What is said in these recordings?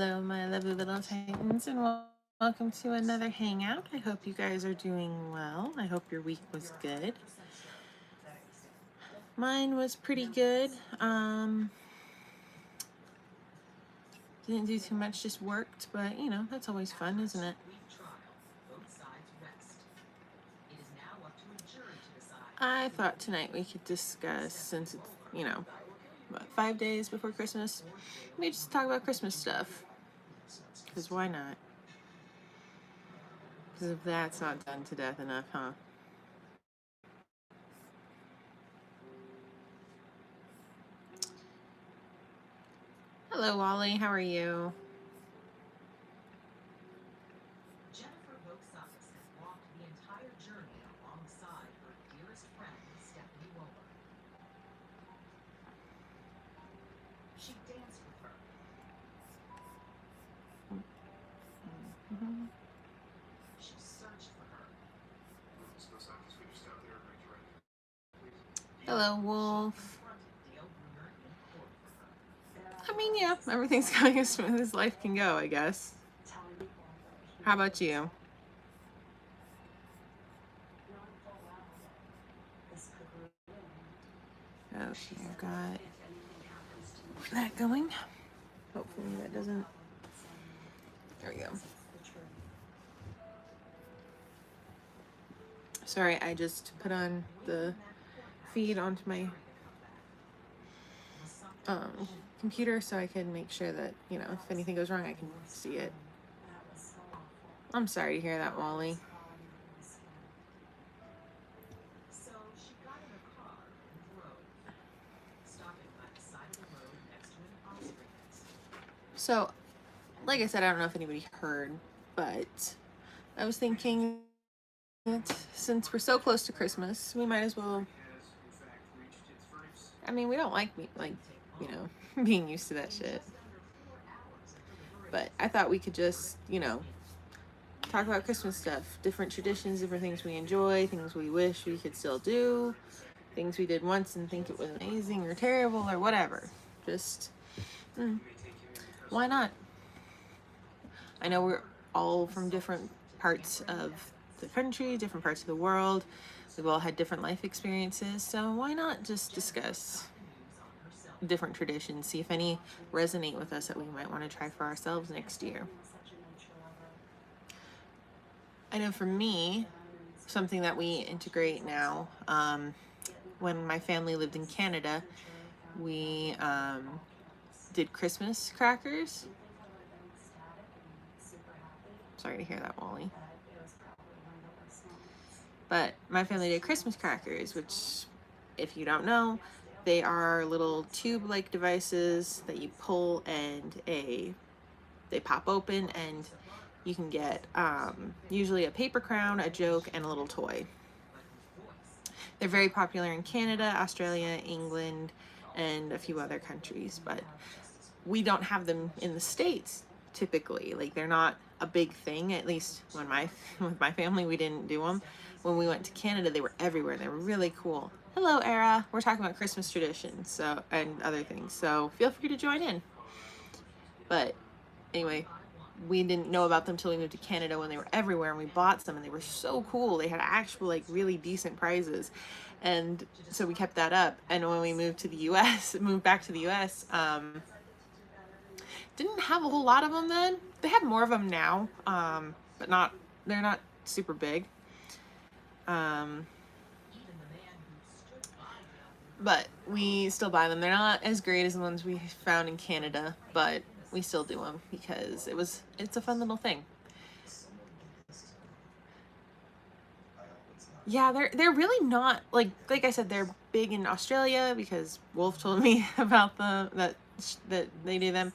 Hello, my lovely little Titans, and welcome to another Hangout. I hope you guys are doing well. I hope your week was good. Mine was pretty good. Didn't do too much, just worked, but you know, that's always fun, isn't it? I thought tonight we could discuss, since it's, you know, what, 5 days before Christmas, maybe just talk about Christmas stuff. Because why not? Because if that's not done to death enough, huh? Hello, Wally. How are you? Mm-hmm. Hello, Wolf. I mean, yeah, everything's going as smooth as life can go, I guess. How about you? Okay, I've got that going. Hopefully that doesn't... There we go. Sorry, I just put on the feed onto my computer so I can make sure that, you know, if anything goes wrong, I can see it. I'm sorry to hear that, Wally. So, like I said, I don't know if anybody heard, but I was thinking that since we're so close to Christmas, we might as well... I mean, we don't like, you know, being used to that shit. But I thought we could just, you know, talk about Christmas stuff, different traditions, different things we enjoy, things we wish we could still do, things we did once and think it was amazing or terrible or whatever. Just, why not? I know we're all from different parts of the country, different parts of the world. We've all had different life experiences, so why not just discuss different traditions, see if any resonate with us that we might want to try for ourselves next year. I know for me, something that we integrate now, when my family lived in Canada, we did Christmas crackers. Sorry to hear that, Wally. But my family did Christmas crackers, which, if you don't know, they are little tube-like devices that you pull and they pop open, and you can get usually a paper crown, a joke, and a little toy. They're very popular in Canada, Australia, England, and a few other countries, but we don't have them in the States typically. Like, they're not a big thing, at least when with my family, we didn't do them. When we went to Canada, they were everywhere. They were really cool. Hello, Era. We're talking about Christmas traditions, and other things, so feel free to join in. But anyway, we didn't know about them until we moved to Canada, when they were everywhere, and we bought some, and they were so cool. They had actual, like, really decent prizes, and so we kept that up. And when we moved to the U.S., moved back to the U.S., didn't have a whole lot of them then. They have more of them now, but they're not super big. But we still buy them. They're not as great as the ones we found in Canada, but we still do them because it's a fun little thing. Yeah, they're really not, like I said, they're big in Australia because Wolf told me about that they do them.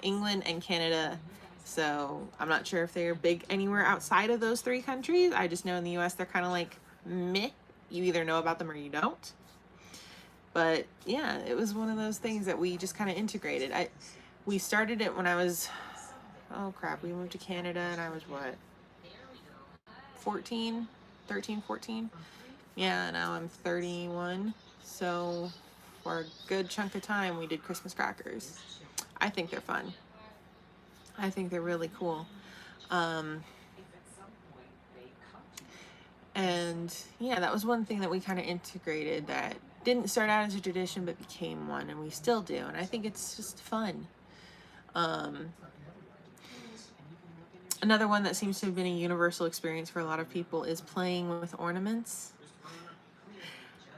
England and Canada. So I'm not sure if they're big anywhere outside of those three countries. I just know in the US they're kind of like meh. You either know about them or you don't. But yeah, it was one of those things that we just kind of integrated. We started it when I was, oh crap, we moved to Canada and I was what, 13, 14? Yeah, now I'm 31. So for a good chunk of time, we did Christmas crackers. I think they're fun. I think they're really cool. Um, and yeah, that was one thing that we kind of integrated that didn't start out as a tradition but became one, and we still do. And I think it's just fun. Um, Another one that seems to have been a universal experience for a lot of people is playing with ornaments.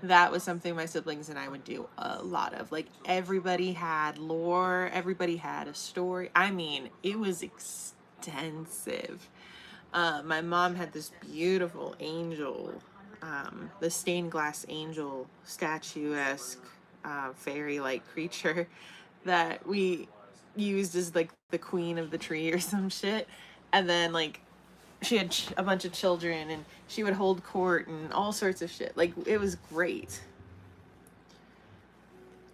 That was something my siblings and I would do a lot of. Like, everybody had lore, everybody had a story. I mean, it was extensive. My mom had this beautiful angel, the stained glass angel, statuesque, fairy-like creature that we used as like the queen of the tree or some shit. And then like she had a bunch of children, and she would hold court and all sorts of shit. Like, it was great.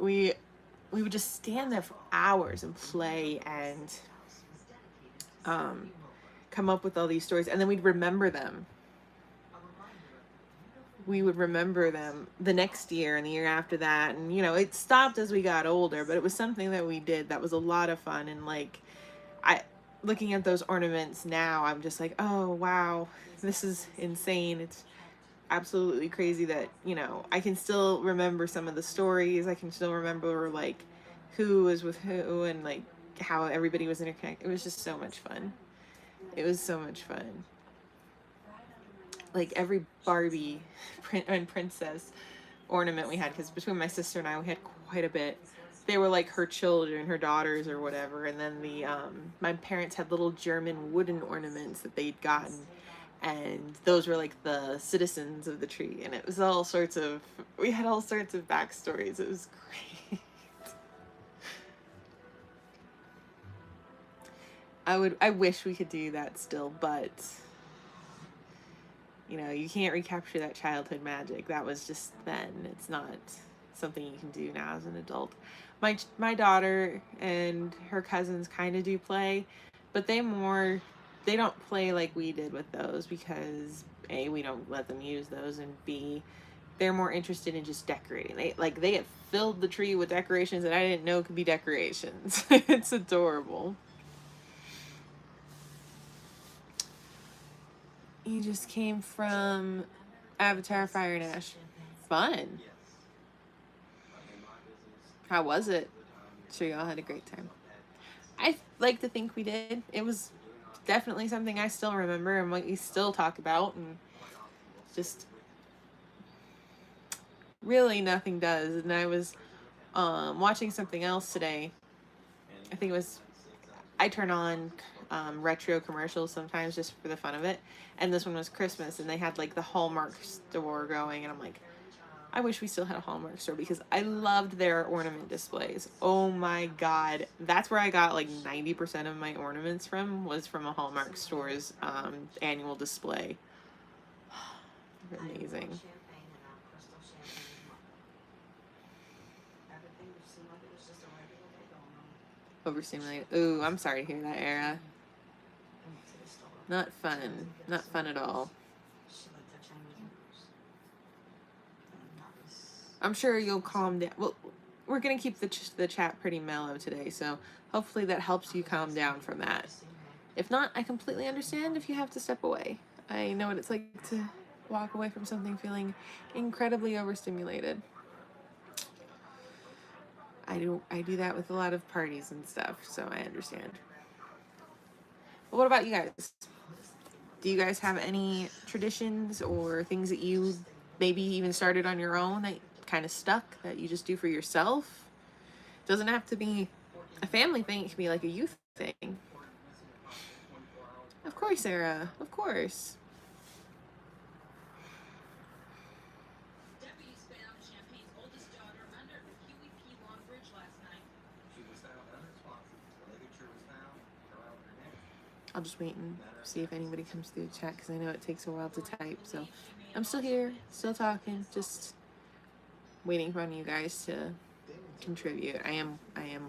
We we would just stand there for hours and play and um, come up with all these stories, and then we'd remember them. We would remember them the next year and the year after that, and you know, it stopped as we got older, but it was something that we did that was a lot of fun. And like, I looking at those ornaments now, I'm just like, oh wow, this is insane. It's absolutely crazy that, you know, I can still remember some of the stories. I can still remember like who was with who, and like how everybody was interconnected. It was just so much fun. It was so much fun. Like, every Barbie and princess ornament we had, because between my sister and I, we had quite a bit. They were like her children, her daughters or whatever. And then the my parents had little German wooden ornaments that they'd gotten, and those were like the citizens of the tree. And it was all sorts of, we had all sorts of backstories. It was great. I wish we could do that still, but you know, you can't recapture that childhood magic. That was just then. It's not something you can do now as an adult. My daughter and her cousins kind of do play, but they don't play like we did with those, because A, we don't let them use those, and B, they're more interested in just decorating. They have filled the tree with decorations that I didn't know could be decorations. It's adorable. You just came from Avatar Fire and Ash. Fun. How was it? Sure, y'all had a great time. I like to think we did. It was definitely something I still remember and what we still talk about, and just really nothing does. And I was watching something else today. I think it was, I turn on retro commercials sometimes just for the fun of it, and this one was Christmas, and they had like the Hallmark store going, and I'm like, I wish we still had a Hallmark store, because I loved their ornament displays. Oh my god. That's where I got like 90% of my ornaments from, was from a Hallmark store's annual display. Amazing. Overstimulated. Ooh, I'm sorry to hear that, Era. Not fun. Not fun at all. I'm sure you'll calm down. Well, we're going to keep the chat pretty mellow today, so hopefully that helps you calm down from that. If not, I completely understand if you have to step away. I know what it's like to walk away from something feeling incredibly overstimulated. I do that with a lot of parties and stuff, so I understand. But what about you guys? Do you guys have any traditions or things that you maybe even started on your own that kind of stuck, that you just do for yourself? Doesn't have to be a family thing, it can be like a youth thing. Of course, Sarah. Of course. I'll just wait and see if anybody comes through the chat, because I know it takes a while to type. So I'm still here, still talking, just waiting for you guys to contribute. I am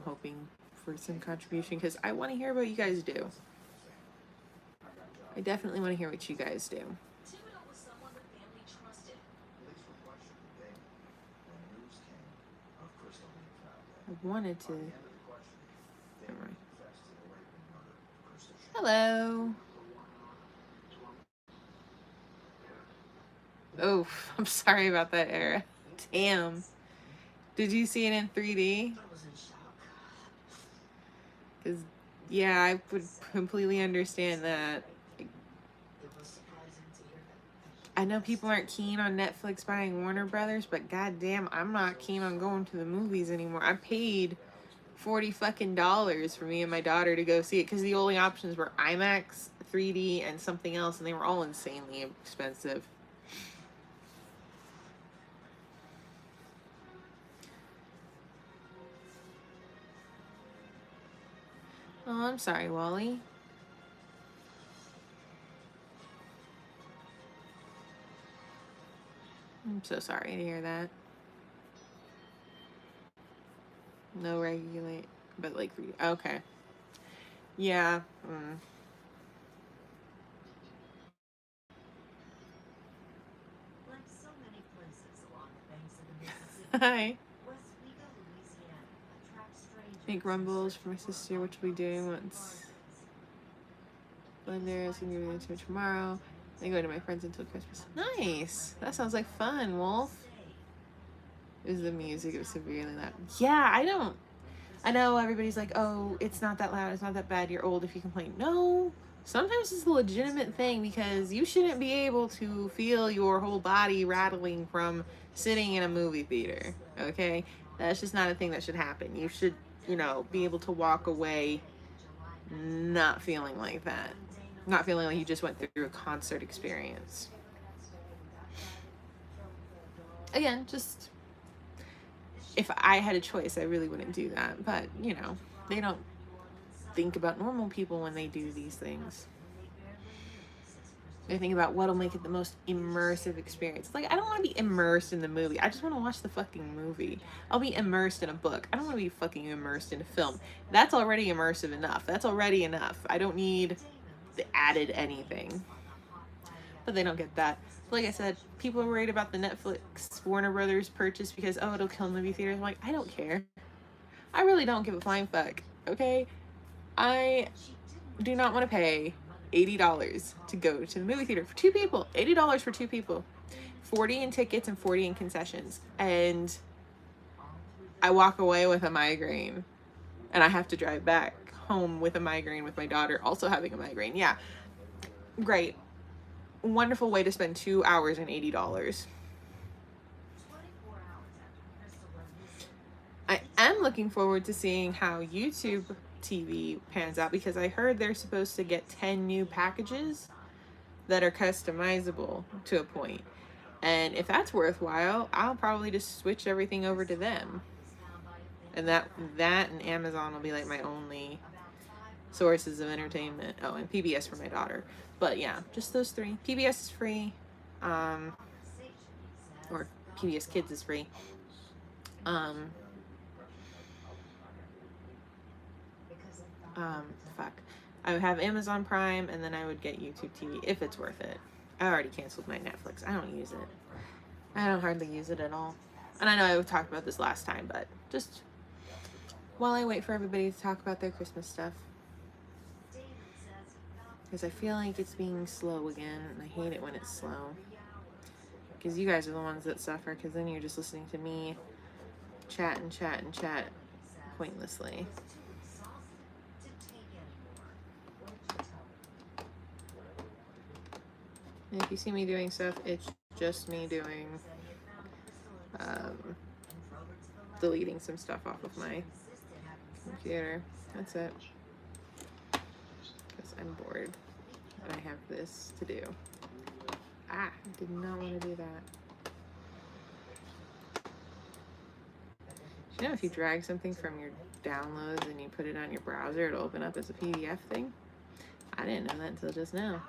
hoping for some contribution, because I want to hear what you guys do. I definitely want to hear what you guys do. I wanted to. Never mind. Hello. Oh, I'm sorry about that era. Damn. Did you see it in 3D? Because, yeah, I would completely understand that. I know people aren't keen on Netflix buying Warner Brothers, but goddamn, I'm not keen on going to the movies anymore. I paid $40 for me and my daughter to go see it because the only options were IMAX, 3D, and something else, and they were all insanely expensive. Oh, I'm sorry, Wally. I'm so sorry to hear that. No regulate, but like, okay. Yeah. Hi. Make rumbles for my sister, which we'll be doing once Blender is going to be doing to tomorrow. Then go to my friends until Christmas. Nice. That sounds like fun, Wolf. Is the music severely loud? Yeah, I know everybody's like, oh, it's not that loud, it's not that bad, you're old if you complain. No, sometimes it's a legitimate thing because you shouldn't be able to feel your whole body rattling from sitting in a movie theater, okay? That's just not a thing that should happen. You should, be able to walk away not feeling like that. Not feeling like you just went through a concert experience. Again, just if I had a choice, I really wouldn't do that. But, they don't think about normal people when they do these things. They think about what'll make it the most immersive experience. Like, I don't want to be immersed in the movie. I just want to watch the fucking movie. I'll be immersed in a book. I don't want to be fucking immersed in a film. That's already immersive enough. That's already enough. I don't need the added anything. But they don't get that. Like I said, people are worried about the Netflix Warner Brothers purchase because, oh, it'll kill movie theaters. I'm like, I don't care. I really don't give a flying fuck, okay? I do not want to pay $80 to go to the movie theater for two people. $80 for two people. 40 in tickets and 40 in concessions. And I walk away with a migraine. And I have to drive back home with a migraine with my daughter also having a migraine. Yeah. Great. Wonderful way to spend 2 hours and $80. I am looking forward to seeing how YouTube TV pans out because I heard they're supposed to get 10 new packages that are customizable to a point. And if that's worthwhile, I'll probably just switch everything over to them. And that and Amazon will be like my only sources of entertainment. Oh, and PBS for my daughter. But yeah, just those three. PBS is free. Or PBS Kids is free. Fuck. I would have Amazon Prime and then I would get YouTube TV if it's worth it. I already canceled my Netflix. I don't use it. I don't hardly use it at all. And I know I talked about this last time, but just while I wait for everybody to talk about their Christmas stuff. Because I feel like it's being slow again, and I hate it when it's slow. Because you guys are the ones that suffer, because then you're just listening to me chat and chat and chat pointlessly. And if you see me doing stuff, it's just me doing, deleting some stuff off of my computer. That's it. Because I'm bored and I have this to do. I did not want to do that. You know, if you drag something from your downloads and you put it on your browser, it'll open up as a PDF thing? I didn't know that until just now.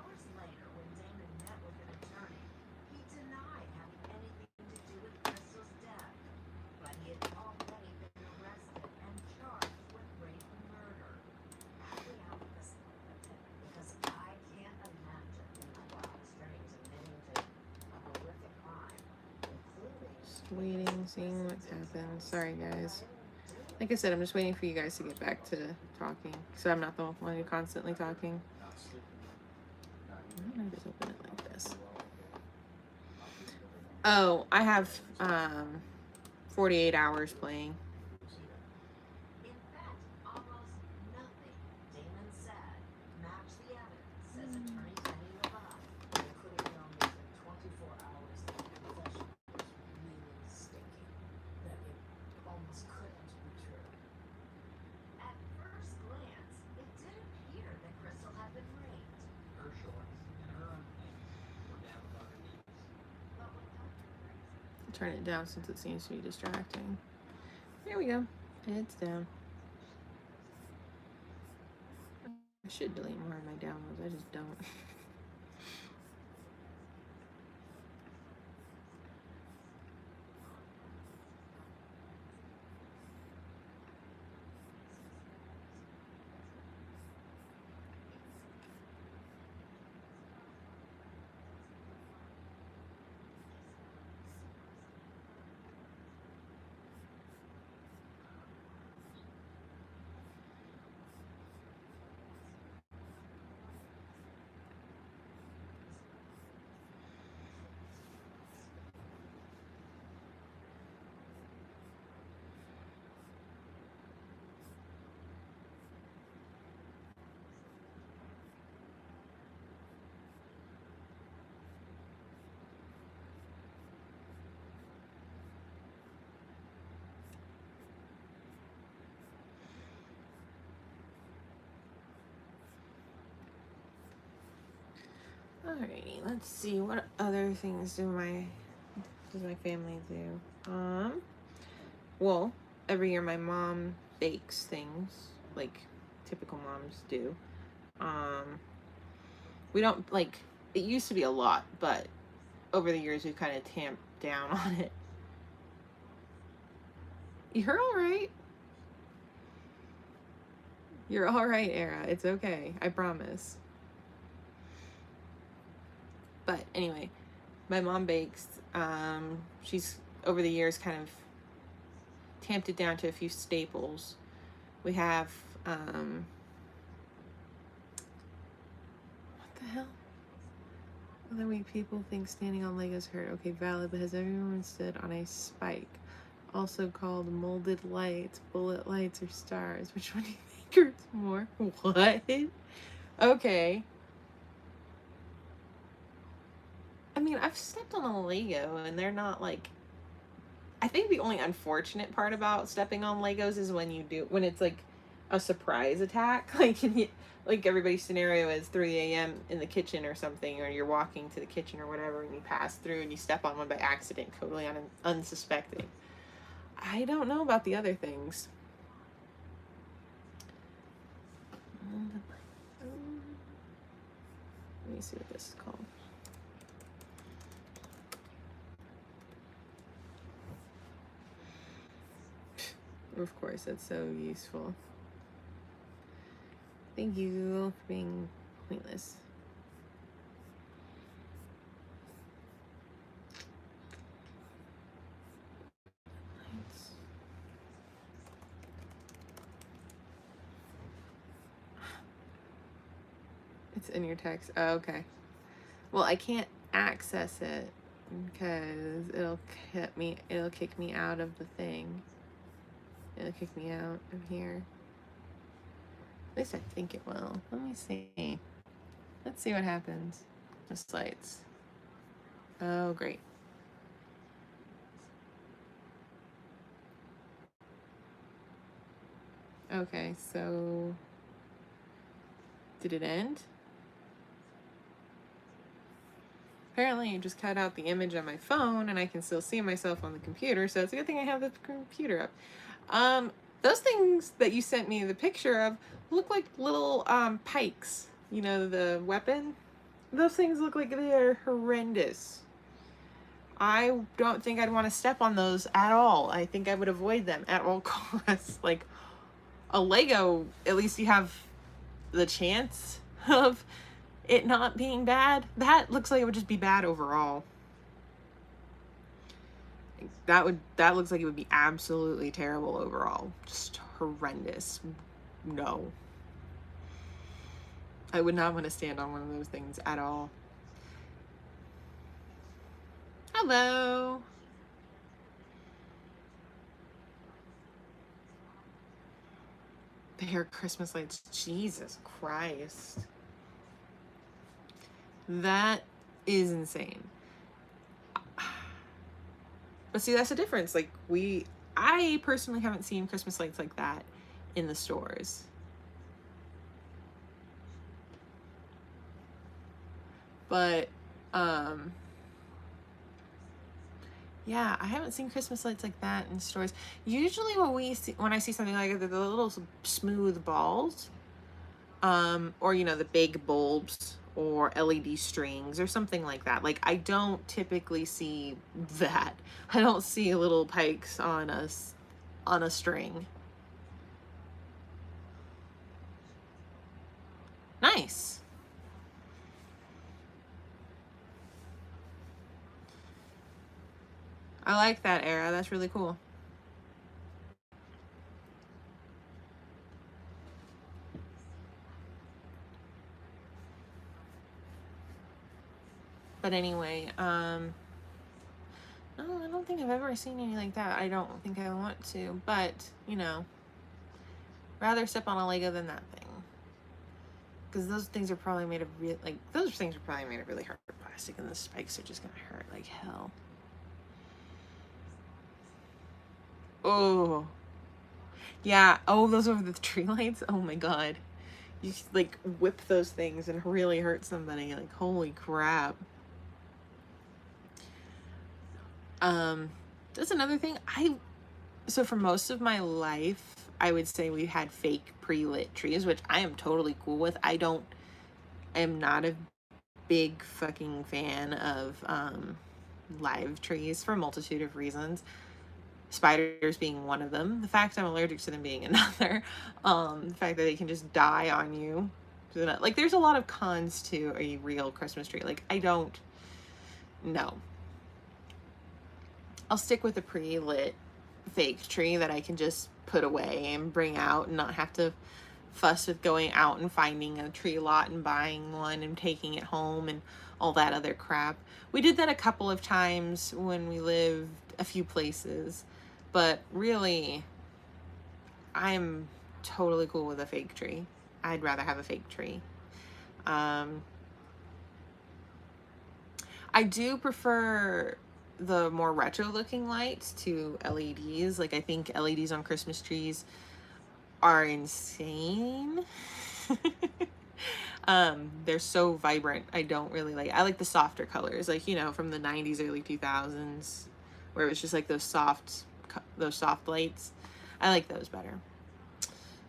Waiting, seeing what's happened. Sorry, guys. Like I said, I'm just waiting for you guys to get back to talking. So I'm not the one who's constantly talking. just open it like this. Oh, I have 48 hours playing. Turn it down since it seems to be distracting. There we go. It's down. I should delete more of my downloads. I just don't. Alrighty, let's see, what other things does my family do? Well, every year my mom bakes things like typical moms do. We don't, like, it used to be a lot, but over the years we've kind of tamped down on it. You're all right. You're all right, Era. It's okay. I promise. But anyway, my mom bakes. She's over the years kind of tamped it down to a few staples. We have what the hell? Other week people think standing on Legos hurt. Okay, valid, but has everyone stood on a spike? Also called molded lights, bullet lights, or stars. Which one do you think hurts more? What? Okay. I mean, I've stepped on a Lego and they're not like, I think the only unfortunate part about stepping on Legos is when it's like a surprise attack. Like everybody's scenario is 3 a.m. in the kitchen or something, or you're walking to the kitchen or whatever and you pass through and you step on one by accident, totally unsuspecting. I don't know about the other things. Let me see what this is called. Of course, that's so useful. Thank you for being pointless. It's in your text. Oh, okay. Well, I can't access it because it'll kick me out of the thing. It'll kick me out of here. At least I think it will. Let me see. Let's see what happens. Just lights. Oh, great. Okay, so did it end? Apparently you just cut out the image on my phone and I can still see myself on the computer, so it's a good thing I have the computer up. Those things that you sent me the picture of look like little pikes. You know, the weapon? Those things look like they're horrendous. I don't think I'd want to step on those at all. I think I would avoid them at all costs. Like a Lego, at least you have the chance of it not being bad. That looks like it would just be bad overall. That looks like it would be absolutely terrible overall. Just horrendous. No. I would not want to stand on one of those things at all. Hello. They are Christmas lights. Jesus Christ. That is insane. But see, that's the difference. Like, I personally haven't seen Christmas lights like that in the stores. But, yeah, I haven't seen Christmas lights like that in stores. Usually when I see something like that, they're the little smooth balls, or, you know, the big bulbs or LED strings or something like that. Like, I don't typically see that. I don't see little pikes on a string. Nice. I like that era. That's really cool. But anyway, no, I don't think I've ever seen any like that. I don't think I want to, but, you know, rather step on a Lego than that thing. Because those things are probably made of those things are probably made of really hard plastic, and the spikes are just gonna hurt like hell. Oh. Yeah, oh, those over the tree lights? Oh my god. You like whip those things and really hurt somebody. Like, holy crap. That's another thing. So for most of my life, I would say we had fake pre-lit trees, which I am totally cool with. I am not a big fucking fan of live trees for a multitude of reasons. Spiders being one of them. The fact I'm allergic to them being another. The fact that they can just die on you. Like, there's a lot of cons to a real Christmas tree. Like, I don't know. I'll stick with a pre-lit fake tree that I can just put away and bring out and not have to fuss with going out and finding a tree lot and buying one and taking it home and all that other crap. We did that a couple of times when we lived a few places, but really, I'm totally cool with a fake tree. I'd rather have a fake tree. I do prefer the more retro looking lights to LEDs. Like, I think LEDs on Christmas trees are insane. They're so vibrant. I like the softer colors, like, you know, from the 90s, early 2000s, where it was just like those soft lights. I like those better.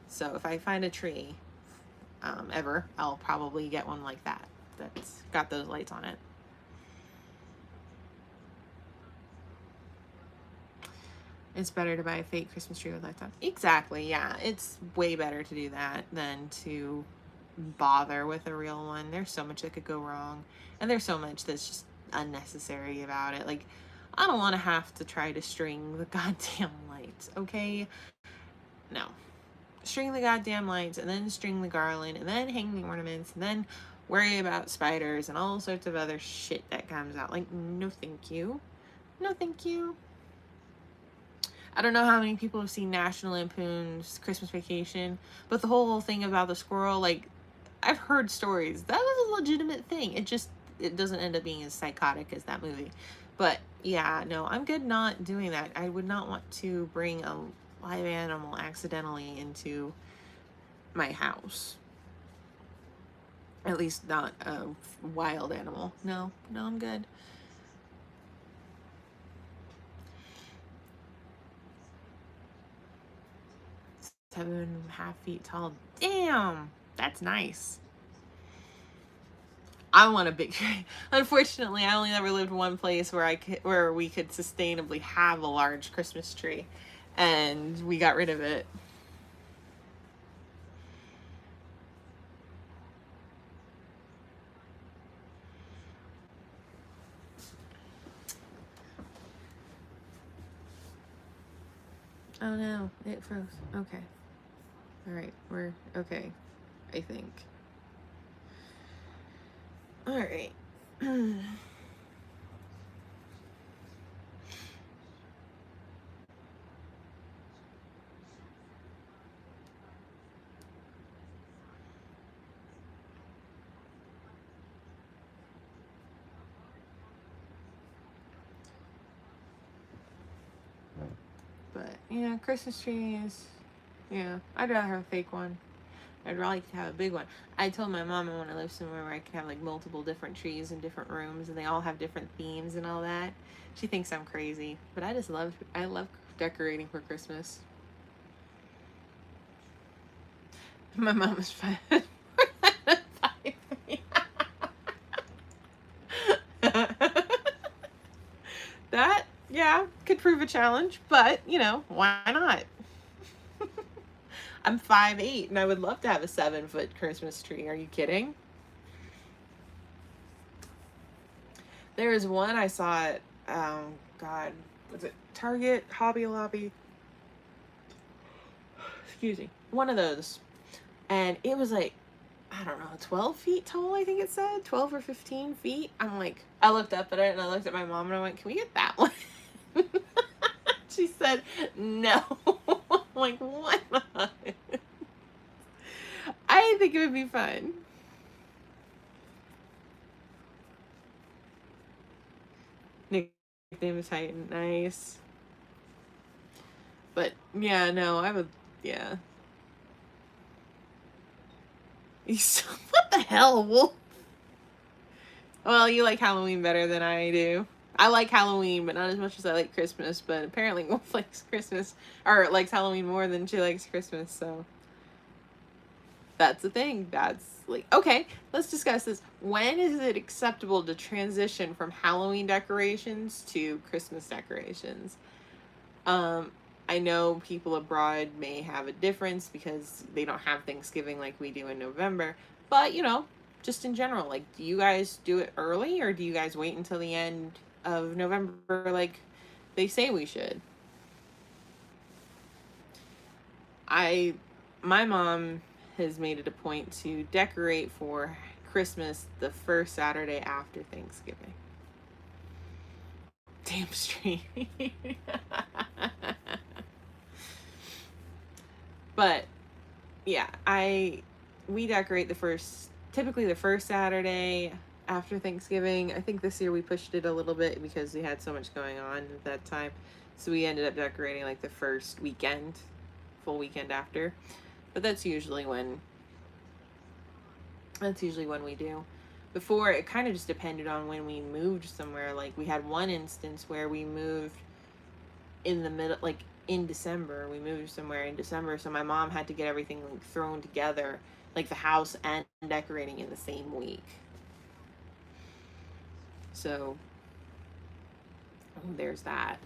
So if I find a tree ever, I'll probably get one like that that's got those lights on it. It's better to buy a fake Christmas tree with lights on. Exactly, yeah. It's way better to do that than to bother with a real one. There's so much that could go wrong, and there's so much that's just unnecessary about it. Like, I don't want to have to try to string the goddamn lights, okay? No. String the goddamn lights, and then string the garland, and then hang the ornaments, and then worry about spiders and all sorts of other shit that comes out. Like, no thank you. No thank you. I don't know how many people have seen National Lampoon's Christmas Vacation, but the whole thing about the squirrel, like, I've heard stories. That was a legitimate thing. It doesn't end up being as psychotic as that movie. But yeah, no, I'm good not doing that. I would not want to bring a live animal accidentally into my house. At least not a wild animal. No, I'm good. 7.5 feet tall. Damn, that's nice. I want a big tree. Unfortunately, I only ever lived one place where we could sustainably have a large Christmas tree, and we got rid of it. Oh no, it froze. Okay. All right, we're okay, I think. All right. But yeah, Christmas trees. Yeah, I'd rather have a fake one. I'd like to have a big one. I told my mom I want to live somewhere where I can have like multiple different trees in different rooms, and they all have different themes and all that. She thinks I'm crazy, but I love decorating for Christmas. My mom is fine. That, yeah, could prove a challenge, but you know, why not? I'm 5'8" and I would love to have a 7-foot Christmas tree. Are you kidding? There is one I saw at, God, was it Target, Hobby Lobby? Excuse me. One of those. And it was like, I don't know, 12 feet tall, I think it said. 12 or 15 feet. I'm like, I looked up at it and I looked at my mom and I went, can we get that one? She said, no. I'm like, why not? I think it would be fun. Nickname is Titan. Nice. But yeah, no, I would, yeah. What the hell, Wolf? Well, you like Halloween better than I do. I like Halloween, but not as much as I like Christmas. But apparently Wolf likes Christmas, or likes Halloween more than she likes Christmas, so that's the thing. That's like, okay, let's discuss this. When is it acceptable to transition from Halloween decorations to Christmas decorations? I know people abroad may have a difference because they don't have Thanksgiving like we do in November, but you know, just in general, like, do you guys do it early or do you guys wait until the end of November like they say we should? My mom has made it a point to decorate for Christmas the first Saturday after Thanksgiving. Damn straight. But yeah, we decorate typically the first Saturday after Thanksgiving. I think this year we pushed it a little bit because we had so much going on at that time. So we ended up decorating like the first weekend, full weekend after. But that's usually when we do. Before, it kind of just depended on when we moved somewhere. Like, we had one instance where we moved in the middle, like in December. We moved somewhere in December, so my mom had to get everything like thrown together, like the house and decorating in the same week. So there's that.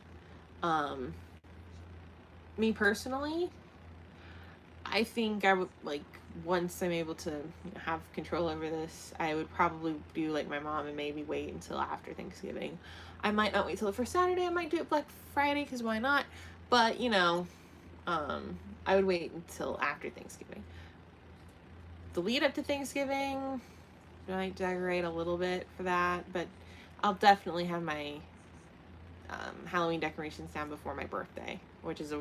Me personally, I think I would, like, once I'm able to have control over this, I would probably do like my mom and maybe wait until after Thanksgiving. I might not wait till the first Saturday. I might do it Black Friday because why not? But you know, I would wait until after Thanksgiving. The lead up to Thanksgiving, I might decorate a little bit for that, but I'll definitely have my Halloween decorations down before my birthday, which is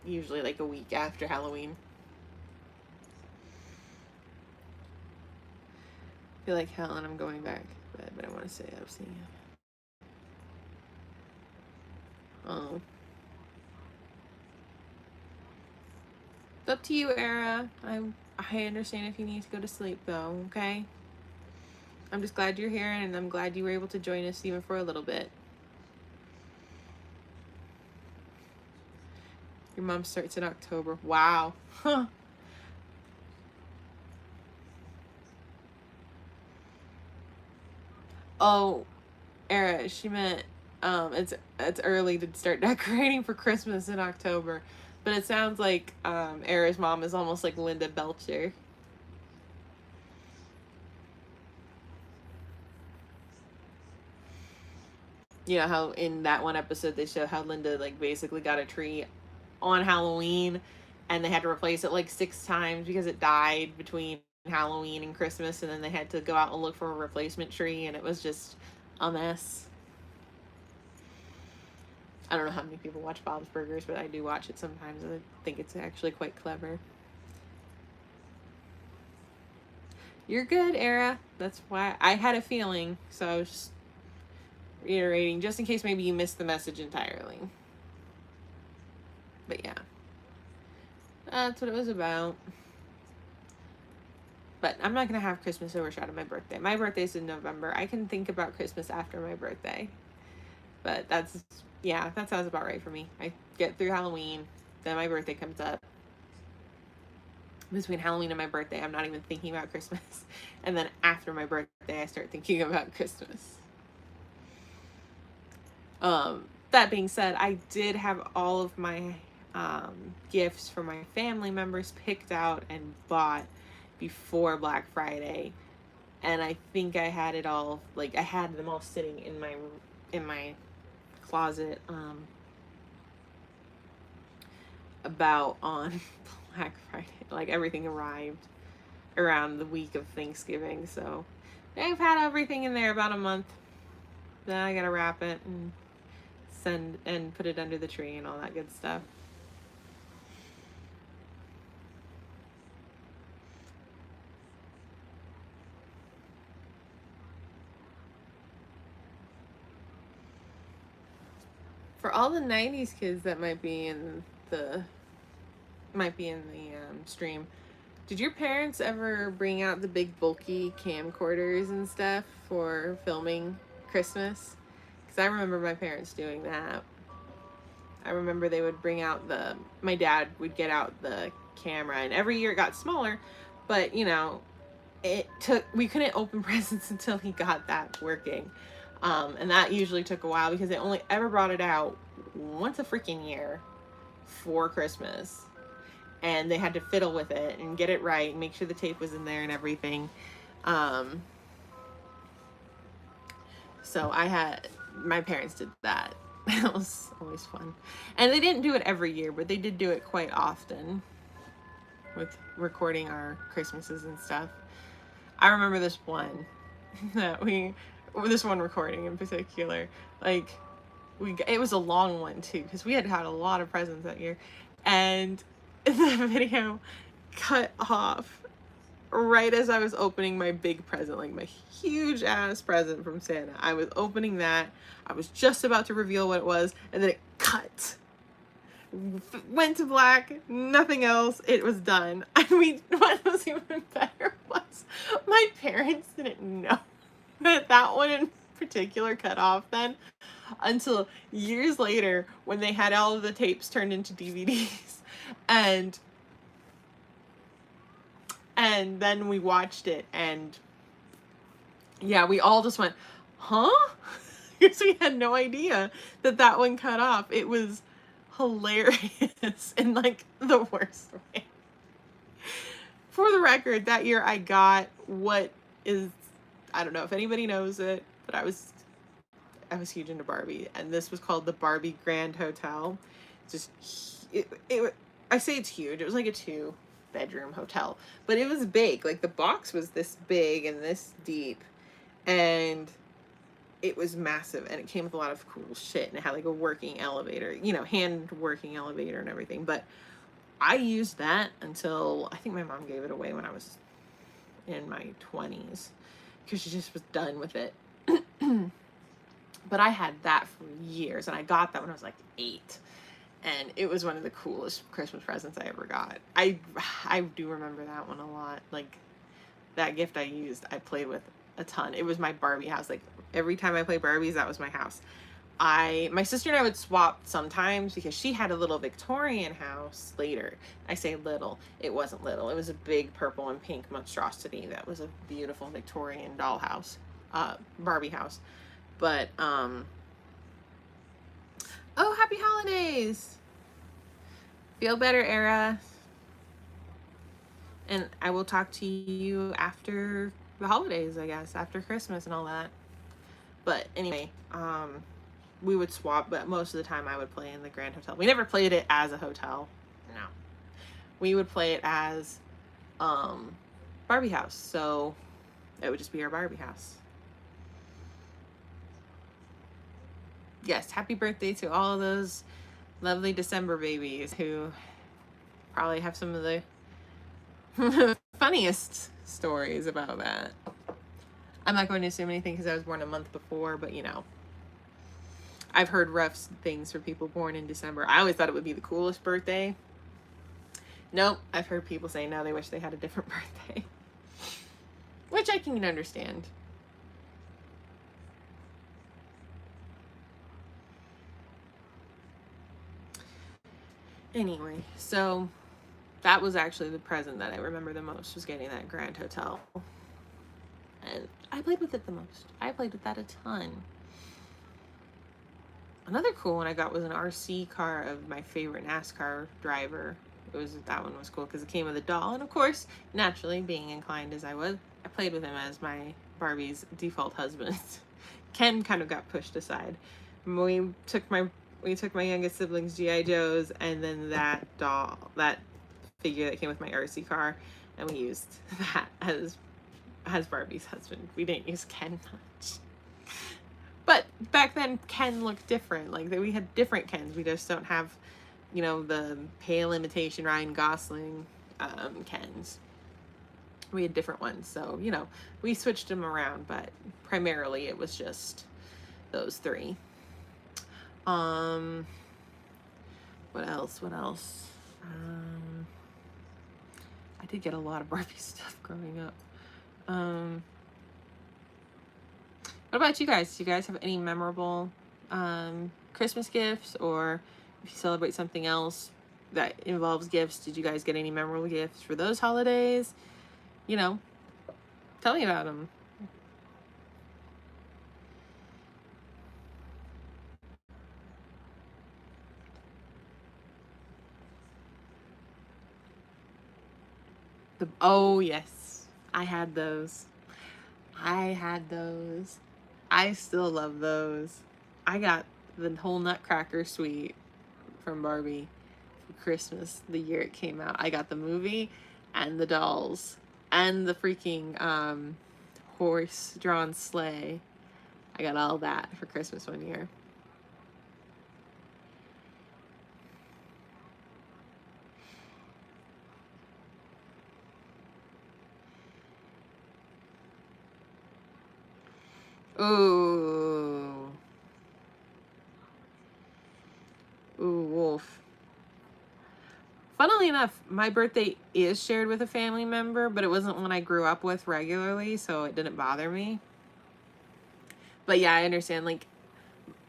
usually like a week after Halloween. I feel like hell and I'm going back to bed, but I want to say I've seen it. Oh. It's up to you, Era. I understand if you need to go to sleep, though, okay? I'm just glad you're here, and I'm glad you were able to join us even for a little bit. Your mom starts in October. Wow. Huh. Oh, Era, she meant it's early to start decorating for Christmas in October. But it sounds like Era's mom is almost like Linda Belcher. You know how in that one episode they show how Linda like basically got a tree on Halloween and they had to replace it like 6 times because it died between Halloween and Christmas, and then they had to go out and look for a replacement tree, and it was just a mess. I don't know how many people watch Bob's Burgers, but I do watch it sometimes, and I think it's actually quite clever. You're good, Era. That's why I had a feeling, so I was just reiterating, just in case maybe you missed the message entirely. But yeah, that's what it was about. But I'm not going to have Christmas overshadow my birthday. My birthday's in November. I can think about Christmas after my birthday. But that's, yeah, that sounds about right for me. I get through Halloween, then my birthday comes up. Between Halloween and my birthday, I'm not even thinking about Christmas. And then after my birthday, I start thinking about Christmas. That being said, I did have all of my gifts for my family members picked out and bought before Black Friday, and I think I had it all, like I had them all sitting in my closet about on Black Friday. Like everything arrived around the week of Thanksgiving, so I've had everything in there about a month. Then I gotta wrap it and send and put it under the tree and all that good stuff. For all the 90s kids that might be in the stream, did your parents ever bring out the big bulky camcorders and stuff for filming Christmas? Because I remember my parents doing that. I remember they would bring out my dad would get out the camera, and every year it got smaller, but you know, we couldn't open presents until he got that working. And that usually took a while because they only ever brought it out once a freaking year for Christmas. And they had to fiddle with it and get it right and make sure the tape was in there and everything. So my parents did that. That was always fun. And they didn't do it every year, but they did do it quite often with recording our Christmases and stuff. I remember this one recording in particular, like it was a long one too, because we had a lot of presents that year, and the video cut off right as I was opening my big present, like my huge ass present from Santa. I was opening that, I was just about to reveal what it was, and then it cut. Went to black, nothing else, it was done. I mean, what was even better was my parents didn't know that one in particular cut off then until years later when they had all of the tapes turned into DVDs, and then we watched it, and yeah, we all just went, huh? Because we had no idea that one cut off. It was hilarious in like the worst way. For the record, that year I got what is, I don't know if anybody knows it, but I was huge into Barbie, and this was called the Barbie Grand Hotel. Just I say it's huge. It was like a 2-bedroom hotel, but it was big. Like the box was this big and this deep, and it was massive, and it came with a lot of cool shit, and it had like a working elevator, you know, hand working elevator and everything. But I used that until I think my mom gave it away when I was in my 20s because she just was done with it. But I had that for years, and I got that when I was like 8, and it was one of the coolest Christmas presents I ever got. I do remember that one a lot. Like that gift I played with a ton. It was my Barbie house. Like every time I played Barbies, that was my house. My sister and I would swap sometimes because she had a little Victorian house later. I say little, it wasn't little. It was a big purple and pink monstrosity that was a beautiful Victorian dollhouse, Barbie house. But, oh, happy holidays! Feel better, Era. And I will talk to you after the holidays, I guess, after Christmas and all that. But anyway, we would swap, but most of the time I would play in the Grand Hotel. We never played it as a hotel. No. We would play it as Barbie house. So it would just be our Barbie house. Yes, happy birthday to all those lovely December babies who probably have some of the funniest stories about that. I'm not going to assume anything because I was born a month before, but you know. I've heard rough things for people born in December. I always thought it would be the coolest birthday. Nope, I've heard people say no, they wish they had a different birthday. Which I can understand. Anyway, so that was actually the present that I remember the most, was getting that Grand Hotel. And I played with it the most. I played with that a ton. Another cool one I got was an RC car of my favorite NASCAR driver. That one was cool because it came with a doll, and of course, naturally, being inclined as I was, I played with him as my Barbie's default husband. Ken kind of got pushed aside. We took my youngest sibling's GI Joes, and then that doll, that figure that came with my RC car, and we used that as Barbie's husband. We didn't use Ken much. But back then, Ken looked different. Like, we had different Kens. We just don't have, you know, the pale imitation Ryan Gosling Kens. We had different ones. So, you know, we switched them around, but primarily it was just those three. What else? I did get a lot of Barbie stuff growing up. What about you guys? Do you guys have any memorable Christmas gifts, or if you celebrate something else that involves gifts, did you guys get any memorable gifts for those holidays? You know, tell me about them. Oh, yes. I had those. I still love those. I got the whole Nutcracker suite from Barbie for Christmas the year it came out. I got the movie and the dolls and the freaking horse-drawn sleigh. I got all that for Christmas one year. Ooh. Ooh, wolf. Funnily enough, my birthday is shared with a family member, but it wasn't one I grew up with regularly, so it didn't bother me. But yeah, I understand, like,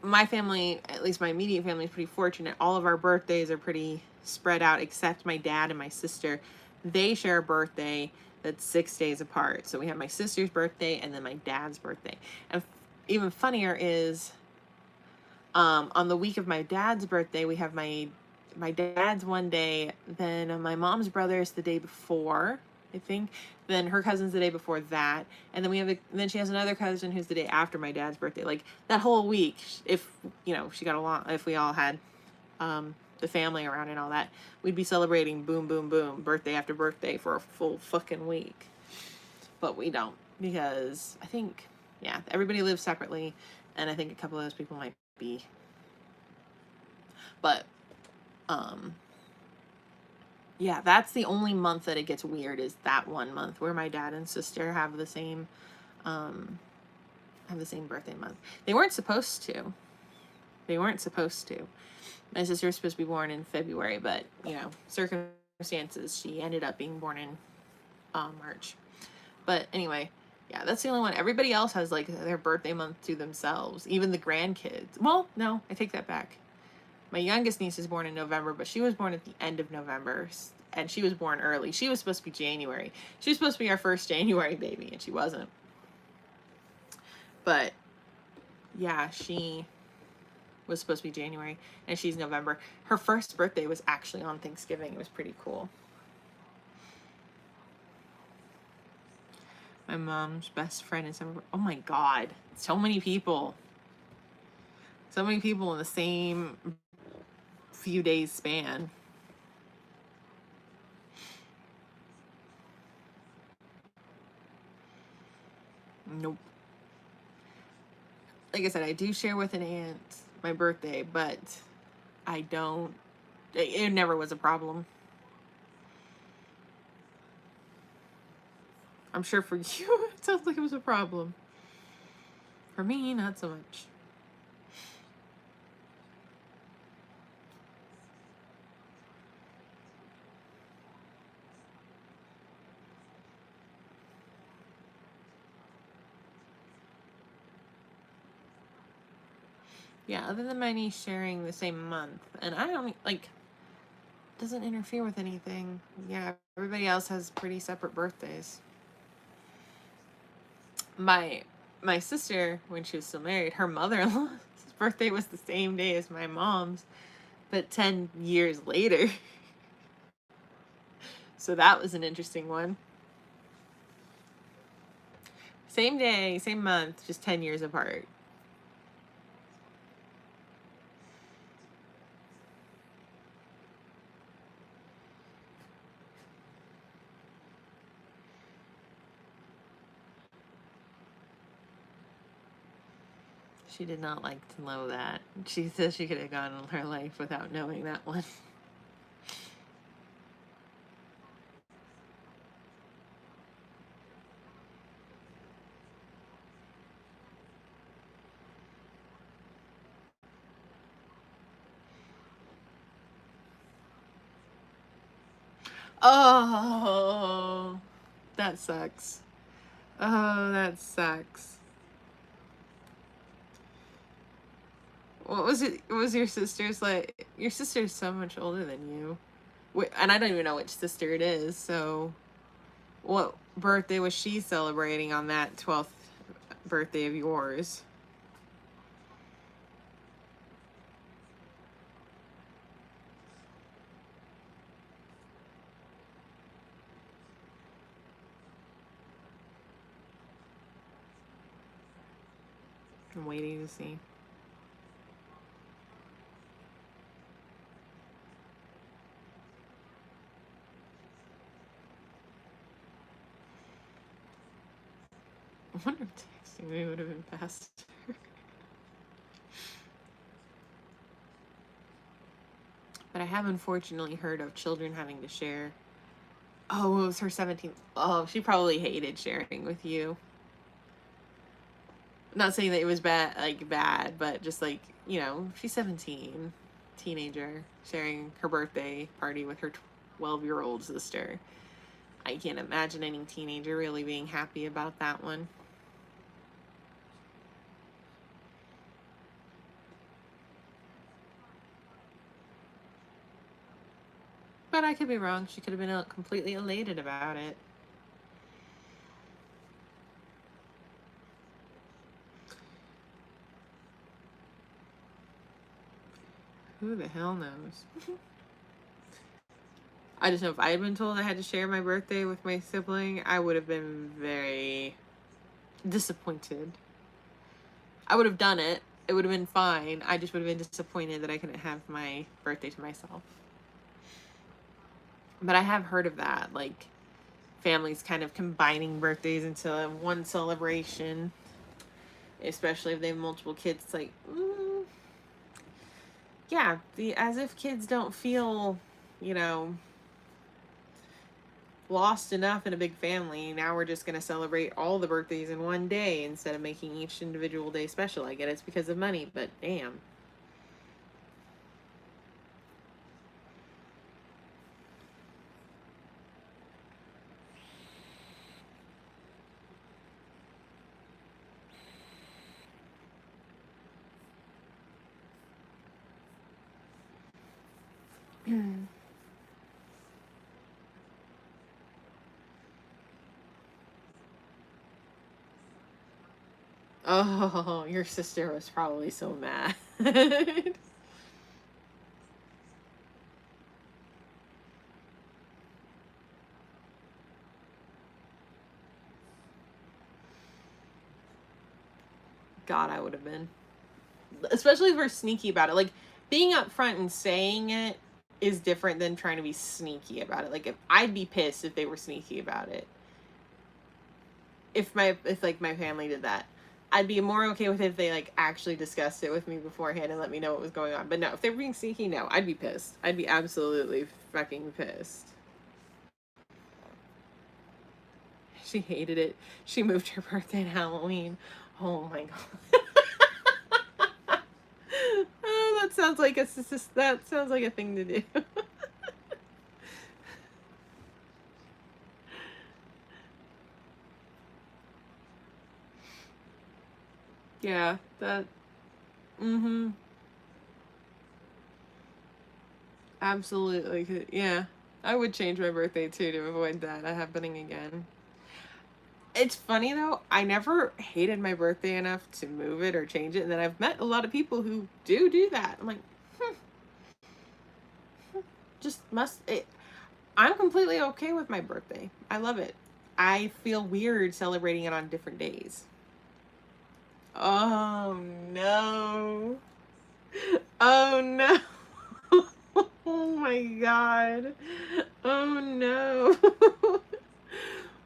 my family, at least my immediate family, is pretty fortunate. All of our birthdays are pretty spread out, except my dad and my sister. They share a birthday that's 6 days apart. So we have my sister's birthday and then my dad's birthday. And even funnier is, on the week of my dad's birthday, we have my dad's one day, then my mom's brother's the day before, I think. Then her cousin's the day before that, and then then she has another cousin who's the day after my dad's birthday. Like, that whole week, if, you know, she got along, if we all had the family around and all that, we'd be celebrating boom, boom, boom, birthday after birthday for a full fucking week. But we don't, because I think, yeah, everybody lives separately, and I think a couple of those people might be. But yeah, that's the only month that it gets weird, is that one month where my dad and sister have the same birthday month. They weren't supposed to. My sister was supposed to be born in February, but, you know, circumstances, she ended up being born in March. But anyway, yeah, that's the only one. Everybody else has, like, their birthday month to themselves. Even the grandkids. Well, no, I take that back. My youngest niece is born in November, but she was born at the end of November, and she was born early. She was supposed to be January. She was supposed to be our first January baby, and she wasn't. But yeah, she was supposed to be January, and she's November. Her first birthday was actually on Thanksgiving. It was pretty cool. My mom's best friend is, oh my God, so many people. So many people in the same few days span. Nope. Like I said, I do share with an aunt my birthday, but I don't, it never was a problem. I'm sure for you, it sounds like it was a problem. For me, not so much. Yeah, other than my niece sharing the same month, and I don't like doesn't interfere with anything. Yeah, everybody else has pretty separate birthdays. My my sister, when she was still married, her mother-in-law's birthday was the same day as my mom's, but 10 years later. So that was an interesting one. Same day, same month, just 10 years apart. She did not like to know that. She says she could have gone all her life without knowing that one. Oh, that sucks. Oh, that sucks. What was it? What was your sister's like? Your sister's so much older than you. And I don't even know which sister it is. So, what birthday was she celebrating on that 12th birthday of yours? I'm waiting to see. I wonder if texting me would have been faster. But I have unfortunately heard of children having to share. Oh, it was her 17th. Oh, she probably hated sharing with you. I'm not saying that it was bad, like bad, but just like, she's 17, teenager, sharing her birthday party with her 12-year-old sister. I can't imagine any teenager really being happy about that one. But I could be wrong. She could have been completely elated about it. Who the hell knows? I just know if I had been told I had to share my birthday with my sibling, I would have been very disappointed. I would have done it. It would have been fine. I just would have been disappointed that I couldn't have my birthday to myself. But I have heard of that, like families kind of combining birthdays into one celebration, especially if they have multiple kids. It's like, yeah, as if kids don't feel, you know, lost enough in a big family. Now we're just going to celebrate all the birthdays in one day instead of making each individual day special. I get it's because of money, but damn. Oh, your sister was probably so mad. God, I would have been. Especially if we're sneaky about it. Like, being upfront and saying it is different than trying to be sneaky about it. Like, if I'd be pissed if they were sneaky about it. If like my family did that. I'd be more okay with it if they like actually discussed it with me beforehand and let me know what was going on. But no, if they were being sneaky, no, I'd be pissed. I'd be absolutely fucking pissed. She hated it. She moved her birthday to Halloween. Oh my god. Oh, that sounds like that sounds like a thing to do. Yeah, that Mm-hmm. Absolutely. Yeah. I would change my birthday too to avoid that happening again. It's funny though, I never hated my birthday enough to move it or change it, and then I've met a lot of people who do that. I'm like, hmm, just must it. I'm completely okay with my birthday. I love it. I feel weird celebrating it on different days. Oh no. Oh no. Oh my god. Oh no.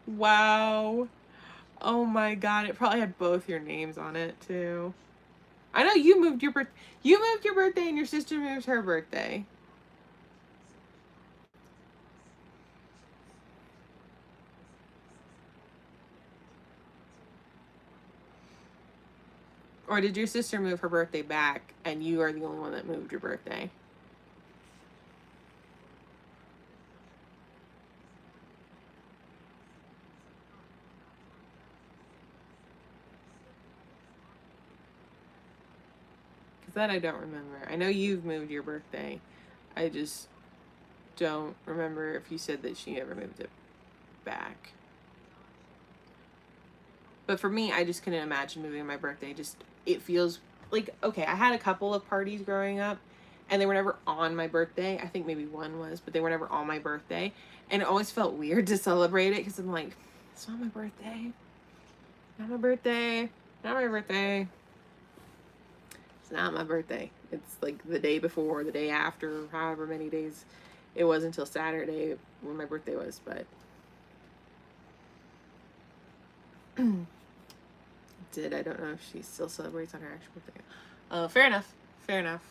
Wow. Oh my god, it probably had both your names on it too. I know you moved your birthday and your sister moved her birthday. Or did your sister move her birthday back and you are the only one that moved your birthday? Because that I don't remember. I know you've moved your birthday. I just don't remember if you said that she ever moved it back. But for me, I just couldn't imagine moving my birthday. Just, it feels like, okay, I had a couple of parties growing up and they were never on my birthday. I think maybe one was, but they were never on my birthday. And it always felt weird to celebrate it because I'm like, it's not my birthday. Not my birthday. Not my birthday. It's not my birthday. It's like the day before, the day after, however many days it was until Saturday when my birthday was. But I don't know if she still celebrates on her actual birthday. Fair enough. Fair enough.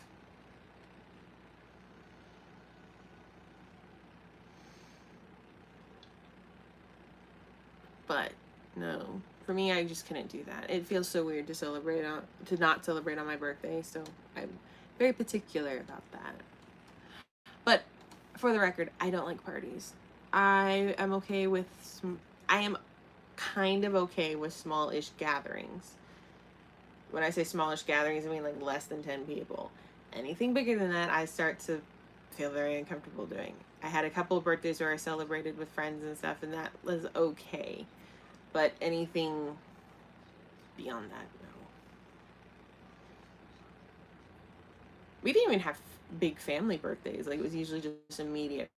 But no, for me, I just couldn't do that. It feels so weird to not celebrate on my birthday. So I'm very particular about that. But for the record, I don't like parties. I am okay with I am kind of okay with small-ish gatherings. When I say smallish gatherings, I mean like less than 10 people. Anything bigger than that, I start to feel very uncomfortable doing. I had a couple of birthdays where I celebrated with friends and stuff, and that was okay. But anything beyond that, no. We didn't even have big family birthdays. Like, it was usually just immediate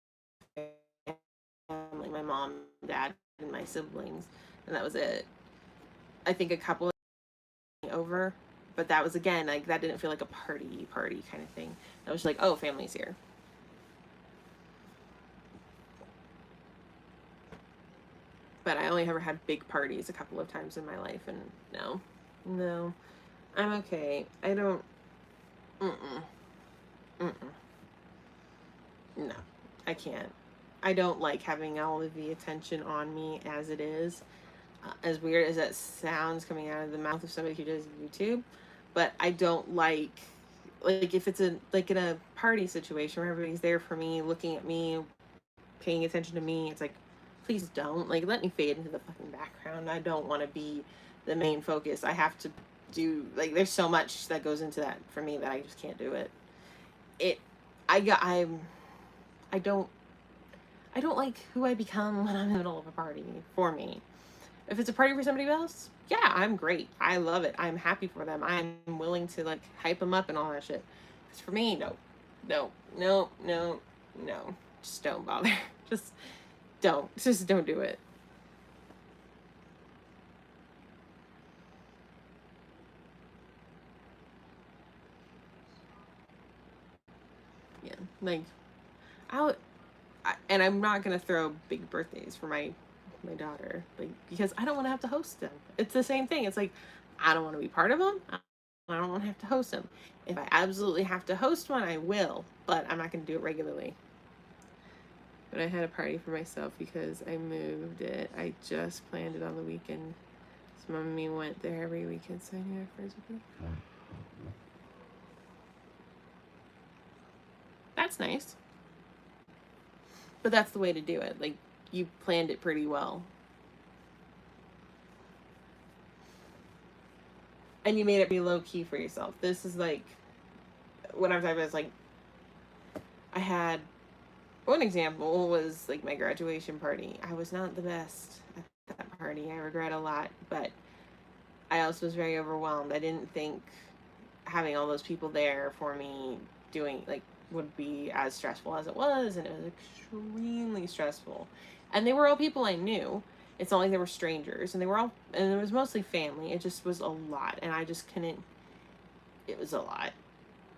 family, my mom, dad, and my siblings, and that was it. I think a couple over, but that was, again, like, that didn't feel like a party kind of thing. That was like, oh, family's here. But I only ever had big parties a couple of times in my life, and no, I'm okay. I don't. Mm-mm. Mm-mm. No, I can't. I don't like having all of the attention on me as it is. As weird as that sounds coming out of the mouth of somebody who does YouTube, but I don't like if it's like in a party situation where everybody's there for me, looking at me, paying attention to me. It's like, please don't, like, let me fade into the fucking background. I don't want to be the main focus. I have to do, like, there's so much that goes into that for me that I just can't do it. It I got I don't I don't like who I become when I'm in the middle of a party for me. If it's a party for somebody else, yeah, I'm great. I love it. I'm happy for them. I'm willing to, like, hype them up and all that shit. If it's for me, no. No, no, no, no. Just don't bother. Just don't. Just don't do it. Yeah. Like, I'll, and I'm not gonna throw big birthdays for my daughter, like, because I don't want to have to host them. It's the same thing. It's like, I don't want to be part of them. I don't want to have to host them. If I absolutely have to host one, I will, but I'm not gonna do it regularly. But I had a party for myself because I moved it. I just planned it on the weekend. So mommy went there every weekend, so I knew her friends would be. That's nice. But that's the way to do it. Like, you planned it pretty well. and you made it be low key for yourself. This is like what I'm talking about. Is like I had one example was like my graduation party. I was not the best at that party. I regret a lot, but I also was very overwhelmed. I didn't think having all those people there for me doing like would be as stressful as it was, and it was extremely stressful. And they were all people I knew. It's not like they were strangers, and they were all, and it was mostly family. It just was a lot, and I just couldn't. It was a lot.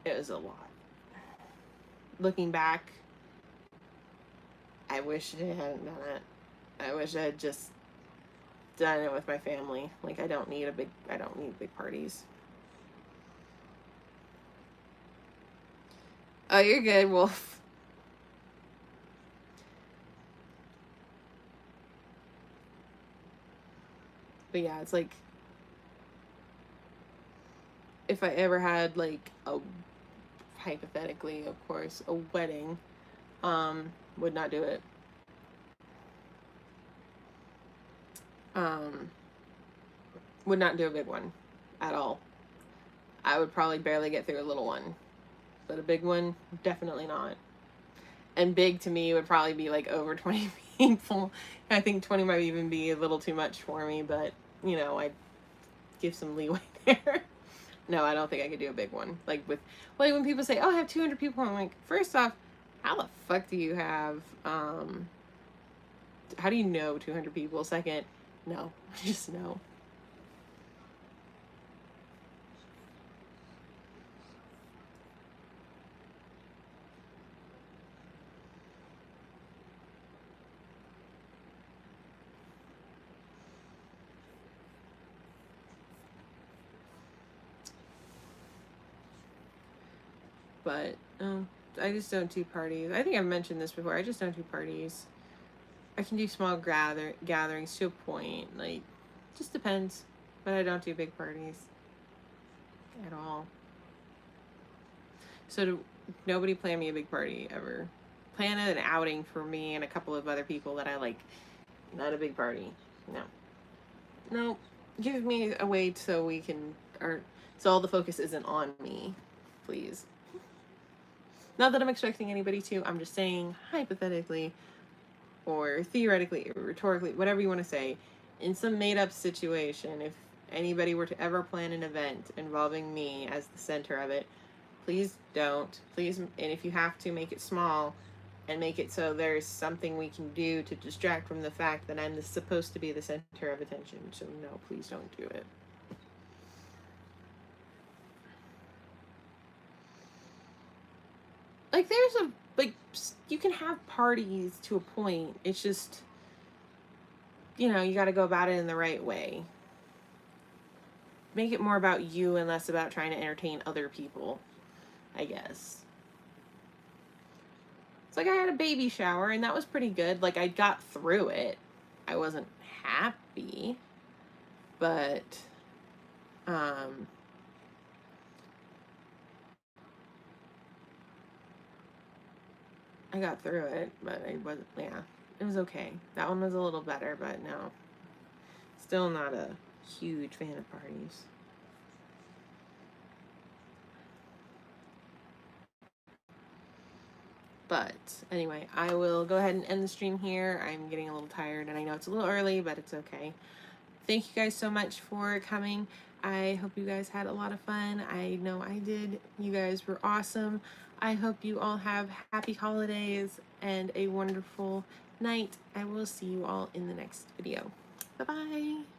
It was a lot. Looking back, I wish I hadn't done it. I wish I had just done it with my family. Like I don't need big parties. Oh, you're good, Wolf. But yeah, it's like if I ever had like a, hypothetically, of course, a wedding, would not do it. Would not do a big one at all. I would probably barely get through a little one, but a big one, definitely not. And big to me would probably be like over 20 people. I think 20 might even be a little too much for me, but you know, I'd give some leeway there. No, I don't think I could do a big one. Like when people say, "Oh, I have 200 people," I'm like, first off, how the fuck do you have? How do you know 200 people? Second, no, just no. But I just don't do parties. I think I've mentioned this before. I just don't do parties. I can do small gatherings to a point. Like, just depends. But I don't do big parties at all. So nobody plan me a big party ever. Plan an outing for me and a couple of other people that I like. Not a big party. No. No. Give me a way so we can, or so all the focus isn't on me, please. Not that I'm expecting anybody to. I'm just saying, hypothetically, or theoretically, or rhetorically, whatever you want to say, in some made-up situation, if anybody were to ever plan an event involving me as the center of it, please don't. Please, and if you have to, make it small, and make it so there's something we can do to distract from the fact that I'm supposed to be the center of attention. So no, please don't do it. Like there's a like you can have parties to a point. It's just you got to go about it in the right way. Make it more about you and less about trying to entertain other people, I guess. It's like I had a baby shower and that was pretty good. Like I got through it. I wasn't happy, but I got through it, but I wasn't, yeah, it was okay. That one was a little better, but no, still not a huge fan of parties. But anyway, I will go ahead and end the stream here. I'm getting a little tired and I know it's a little early, but it's okay. Thank you guys so much for coming. I hope you guys had a lot of fun. I know I did. You guys were awesome. I hope you all have happy holidays and a wonderful night. I will see you all in the next video. Bye-bye.